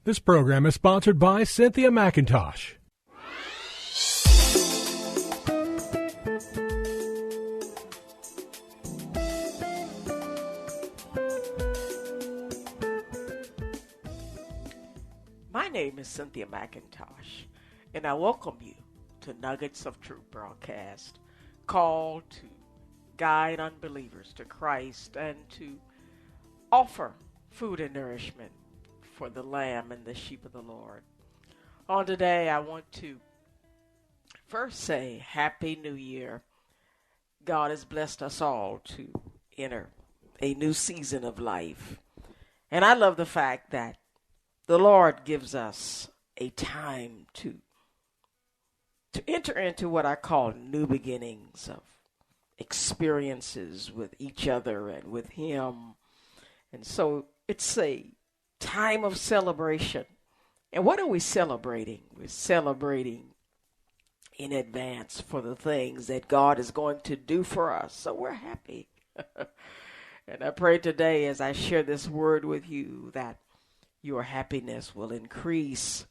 This program is sponsored by Cynthia McIntosh. My name is Cynthia McIntosh, and I welcome you to Nuggets of Truth broadcast, called to guide unbelievers to Christ and to offer food and nourishment for the lamb and the sheep of the Lord. On today, I want to first say Happy New Year. God has blessed us all to enter a new season of life. And I love the fact that the Lord gives us a time to enter into what I call new beginnings of experiences with each other and with Him. And so it's a time of celebration. And what are we celebrating? We're celebrating in advance for the things that God is going to do for us. So we're happy. And I pray today as I share this word with you that your happiness will increase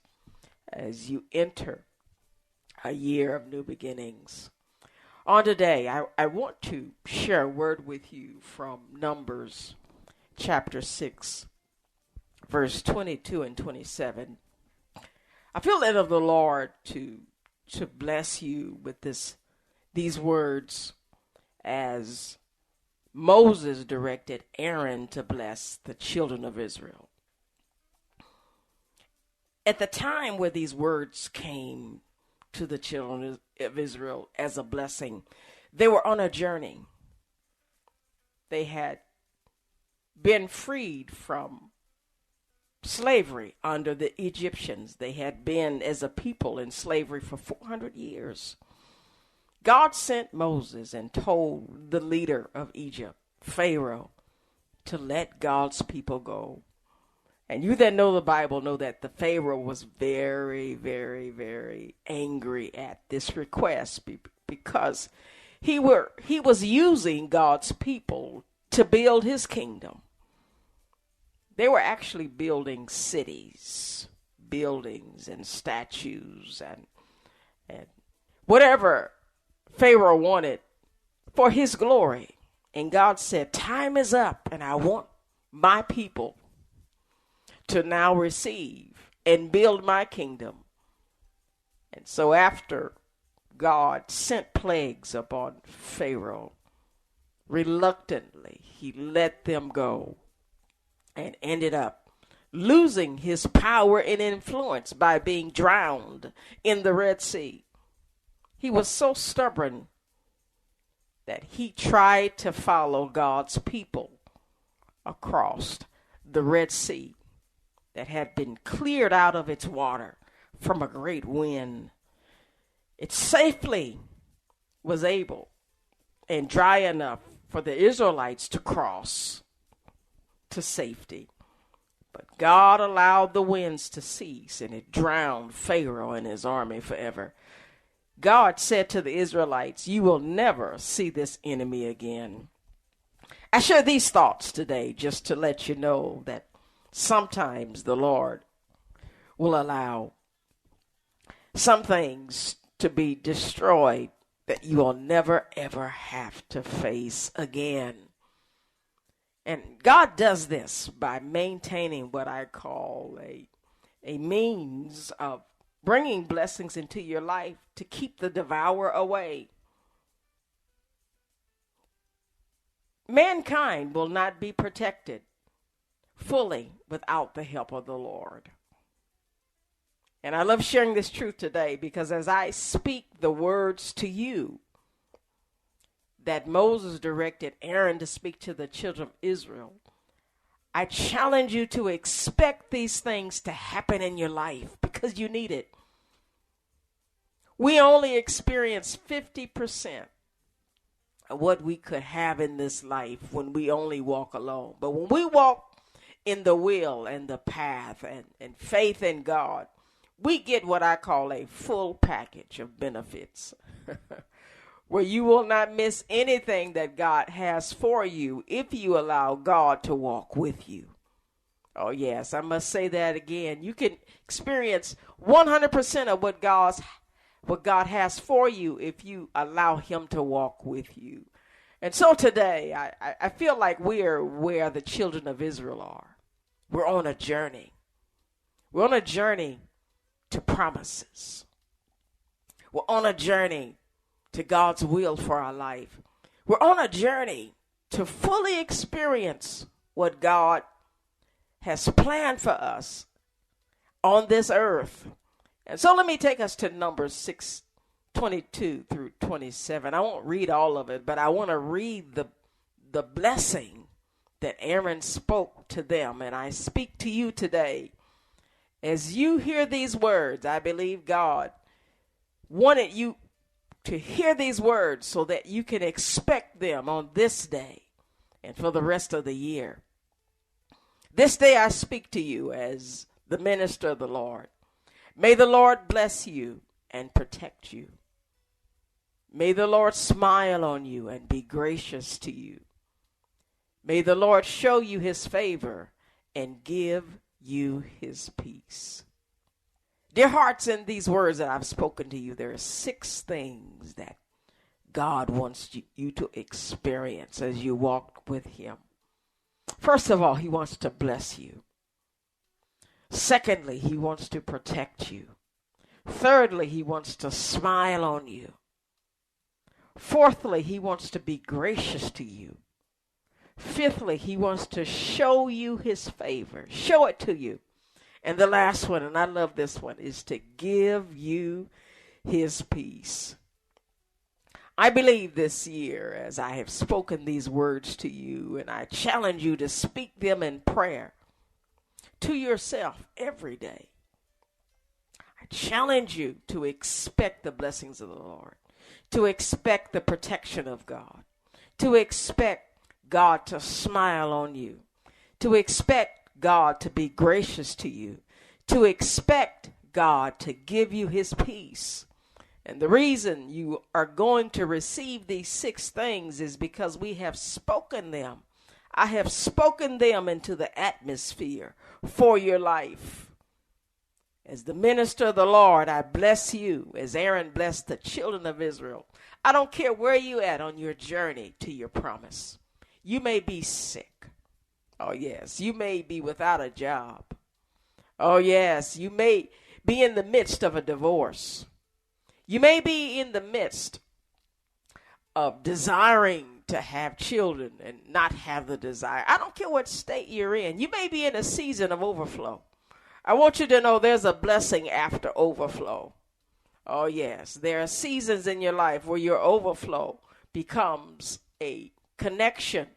as you enter a year of new beginnings. On today, I want to share a word with you from Numbers chapter 6, verse 22 and 27. I feel led of the Lord to bless you with these words as Moses directed Aaron to bless the children of Israel. At the time where these words came to the children of Israel as a blessing, they were on a journey. They had been freed from slavery under the Egyptians. They had been, as a people, in slavery for 400 years. God sent Moses and told the leader of Egypt, Pharaoh, to let God's people go. And you that know the Bible know that the Pharaoh was very, very, very angry at this request because he was using God's people to build his kingdom. They were actually building cities, buildings and statues and whatever Pharaoh wanted for his glory. And God said, time is up and I want my people to now receive and build my kingdom. And so after God sent plagues upon Pharaoh, reluctantly he let them go and ended up losing his power and influence by being drowned in the Red Sea. He was so stubborn that he tried to follow God's people across the Red Sea that had been cleared out of its water from a great wind. It safely was able and dry enough for the Israelites to cross to safety. But God allowed the winds to cease and it drowned Pharaoh and his army forever. God said to the Israelites, you will never see this enemy again. I share these thoughts today just to let you know that sometimes the Lord will allow some things to be destroyed that you will never, ever have to face again. And God does this by maintaining what I call a means of bringing blessings into your life to keep the devourer away. Mankind will not be protected fully without the help of the Lord. And I love sharing this truth today because as I speak the words to you that Moses directed Aaron to speak to the children of Israel, I challenge you to expect these things to happen in your life because you need it. We only experience 50% of what we could have in this life when we only walk alone. But when we walk in the will and the path and faith in God, we get what I call a full package of benefits where you will not miss anything that God has for you if you allow God to walk with you. Oh, yes, I must say that again. You can experience 100% of what God has for you if you allow him to walk with you. And so today, I feel like we're where the children of Israel are. We're on a journey. We're on a journey to promises. We're on a journey to God's will for our life. We're on a journey to fully experience what God has planned for us on this earth. And so let me take us to Numbers 6:22 through 27. I won't read all of it, but I want to read the blessing that Aaron spoke to them. And I speak to you today. As you hear these words, I believe God wanted you to hear these words so that you can expect them on this day and for the rest of the year. This day I speak to you as the minister of the Lord. May the Lord bless you and protect you. May the Lord smile on you and be gracious to you. May the Lord show you his favor and give you his peace. Dear hearts, in these words that I've spoken to you, there are 6 things that God wants you to experience as you walk with him. First of all, he wants to bless you. Secondly, he wants to protect you. Thirdly, he wants to smile on you. Fourthly, he wants to be gracious to you. Fifthly, he wants to show you his favor. Show it to you. And the last one, and I love this one, is to give you his peace. I believe this year, as I have spoken these words to you, and I challenge you to speak them in prayer to yourself every day. I challenge you to expect the blessings of the Lord, to expect the protection of God, to expect God to smile on you, to expect God to be gracious to you, to expect God to give you his peace. And the reason you are going to receive these 6 things is because we have spoken them. I have spoken them into the atmosphere for your life. As the minister of the Lord, I bless you as Aaron blessed the children of Israel. I don't care where you at on your journey to your promise. You may be sick. Oh, yes. You may be without a job. Oh, yes. You may be in the midst of a divorce. You may be in the midst of desiring to have children and not have the desire. I don't care what state you're in. You may be in a season of overflow. I want you to know there's a blessing after overflow. Oh, yes. There are seasons in your life where your overflow becomes a connection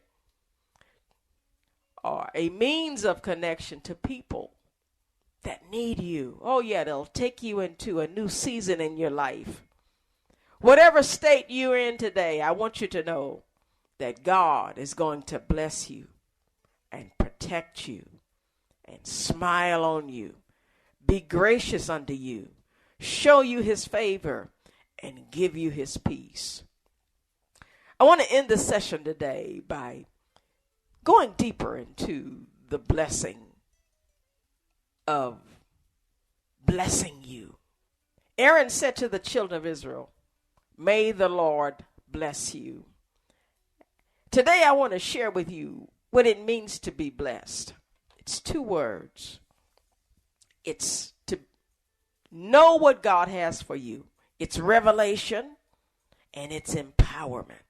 or a means of connection to people that need you. Oh, yeah, they'll take you into a new season in your life. Whatever state you're in today, I want you to know that God is going to bless you and protect you and smile on you, be gracious unto you, show you his favor, and give you his peace. I want to end the session today by going deeper into the blessing of blessing you. Aaron said to the children of Israel, "May the Lord bless you." Today I want to share with you what it means to be blessed. It's 2 words. It's to know what God has for you. It's revelation and it's empowerment.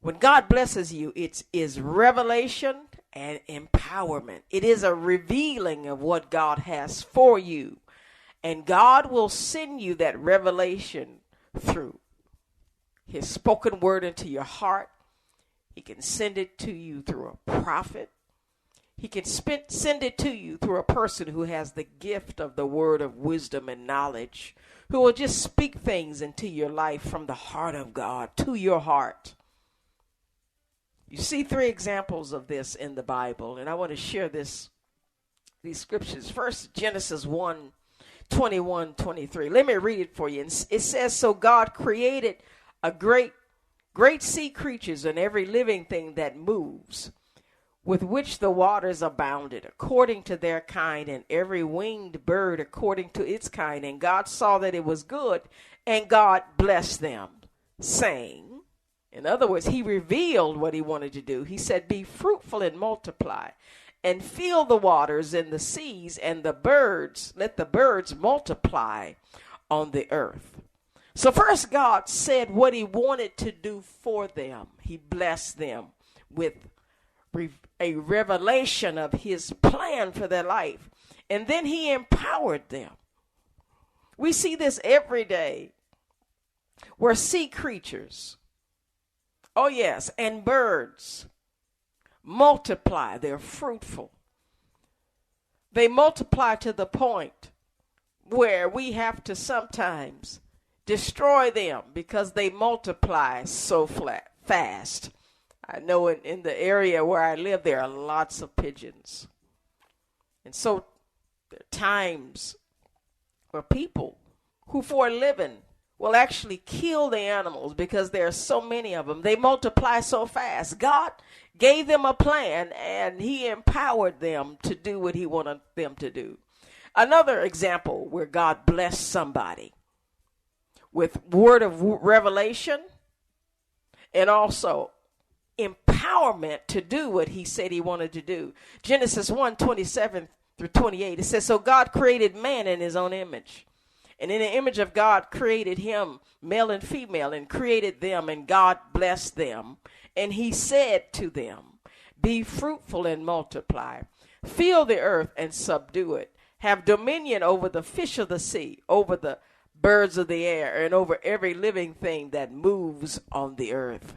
When God blesses you, it is revelation and empowerment. It is a revealing of what God has for you. And God will send you that revelation through his spoken word into your heart. He can send it to you through a prophet. He can send it to you through a person who has the gift of the word of wisdom and knowledge, who will just speak things into your life from the heart of God to your heart. You see 3 examples of this in the Bible, and I want to share these scriptures. First, Genesis 1:21-23. Let me read it for you. It says, "So God created a great sea creatures and every living thing that moves, with which the waters abounded, according to their kind, and every winged bird according to its kind. And God saw that it was good, and God blessed them, saying, in other words, he revealed what he wanted to do. He said, be fruitful and multiply, and fill the waters and the seas, and the birds, let the birds multiply on the earth. So first God said what he wanted to do for them. He blessed them with a revelation of his plan for their life. And then he empowered them. We see this every day where sea creatures, oh yes, and birds multiply. They're fruitful. They multiply to the point where we have to sometimes destroy them because they multiply so fast. I know in the area where I live, there are lots of pigeons. And so there are times where people who for a living will actually kill the animals because there are so many of them. They multiply so fast. God gave them a plan, and he empowered them to do what he wanted them to do. Another example where God blessed somebody with word of revelation and also empowerment to do what he said he wanted to do. Genesis 1:27 through 28, it says, so God created man in his own image. And in the image of God created him, male and female, and created them, and God blessed them. And he said to them, be fruitful and multiply, fill the earth and subdue it, have dominion over the fish of the sea, over the birds of the air, and over every living thing that moves on the earth.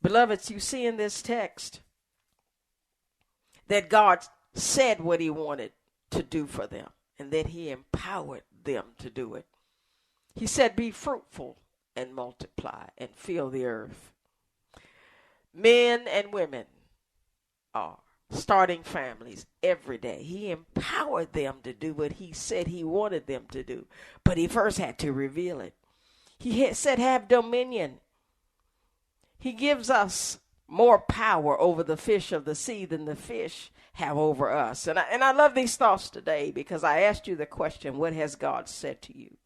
Beloveds, you see in this text that God said what he wanted to do for them, and that he empowered them to do it. He said, be fruitful and multiply and fill the earth. Men and women are starting families every day. He empowered them to do what he said he wanted them to do, but he first had to reveal it. He said, have dominion. He gives us more power over the fish of the sea than the fish have over us. And I love these thoughts today because I asked you the question, what has God said to you?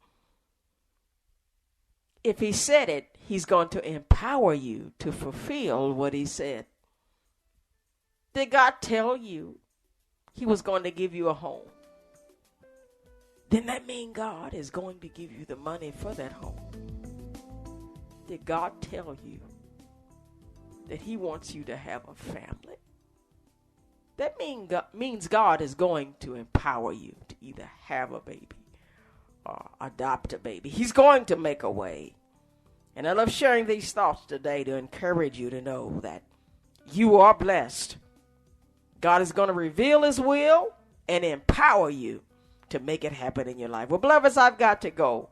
If he said it, he's going to empower you to fulfill what he said. Did God tell you he was going to give you a home? Then that means God is going to give you the money for that home. Did God tell you that he wants you to have a family? That means God is going to empower you to either have a baby or adopt a baby. He's going to make a way. And I love sharing these thoughts today to encourage you to know that you are blessed. God is going to reveal his will and empower you to make it happen in your life. Well, beloveds, I've got to go.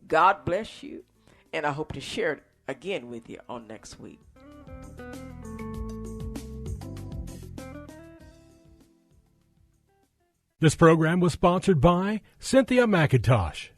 God bless you, and I hope to share it again with you on next week. This program was sponsored by Cynthia McIntosh.